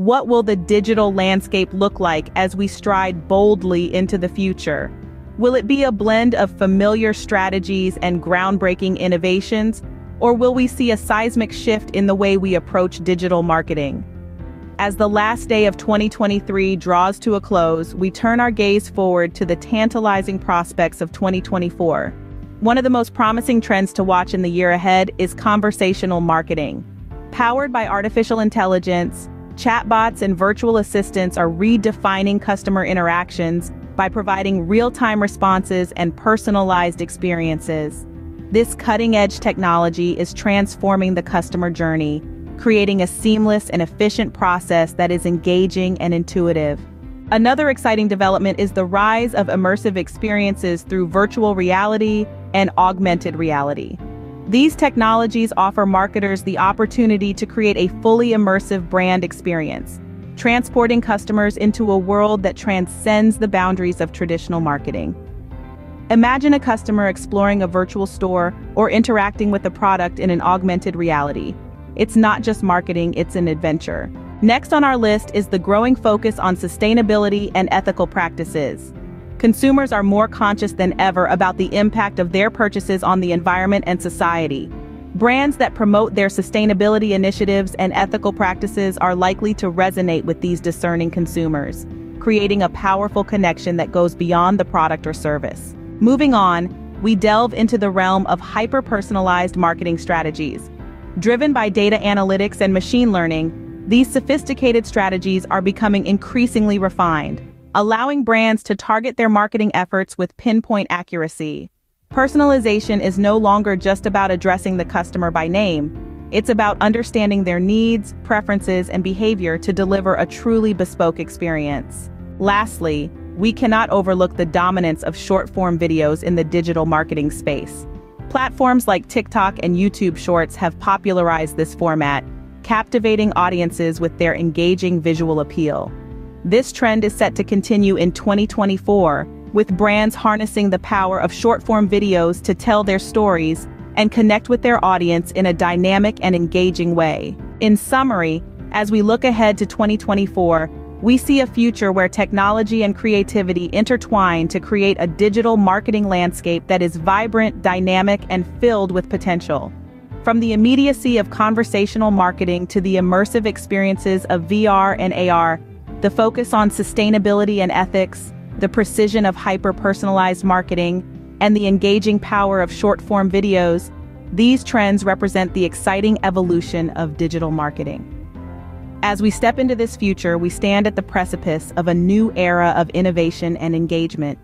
What will the digital landscape look like as we stride boldly into the future? Will it be a blend of familiar strategies and groundbreaking innovations, or will we see a seismic shift in the way we approach digital marketing? As the last day of 2023 draws to a close, we turn our gaze forward to the tantalizing prospects of 2024. One of the most promising trends to watch in the year ahead is conversational marketing. Powered by artificial intelligence, chatbots and virtual assistants are redefining customer interactions by providing real-time responses and personalized experiences. This cutting-edge technology is transforming the customer journey, creating a seamless and efficient process that is engaging and intuitive. Another exciting development is the rise of immersive experiences through virtual reality and augmented reality. These technologies offer marketers the opportunity to create a fully immersive brand experience, transporting customers into a world that transcends the boundaries of traditional marketing. Imagine a customer exploring a virtual store or interacting with a product in an augmented reality. It's not just marketing, it's an adventure. Next on our list is the growing focus on sustainability and ethical practices. Consumers are more conscious than ever about the impact of their purchases on the environment and society. Brands that promote their sustainability initiatives and ethical practices are likely to resonate with these discerning consumers, creating a powerful connection that goes beyond the product or service. Moving on, we delve into the realm of hyper-personalized marketing strategies. Driven by data analytics and machine learning, these sophisticated strategies are becoming increasingly refined, allowing brands to target their marketing efforts with pinpoint accuracy. Personalization is no longer just about addressing the customer by name. It's about understanding their needs, preferences, and behavior to deliver a truly bespoke experience. Lastly, we cannot overlook the dominance of short-form videos in the digital marketing space. Platforms like TikTok and YouTube Shorts have popularized this format, captivating audiences with their engaging visual appeal. This trend is set to continue in 2024, with brands harnessing the power of short-form videos to tell their stories and connect with their audience in a dynamic and engaging way. In summary, as we look ahead to 2024, we see a future where technology and creativity intertwine to create a digital marketing landscape that is vibrant, dynamic, and filled with potential. From the immediacy of conversational marketing to the immersive experiences of VR and AR, the focus on sustainability and ethics, the precision of hyper-personalized marketing, and the engaging power of short-form videos, these trends represent the exciting evolution of digital marketing. As we step into this future, we stand at the precipice of a new era of innovation and engagement.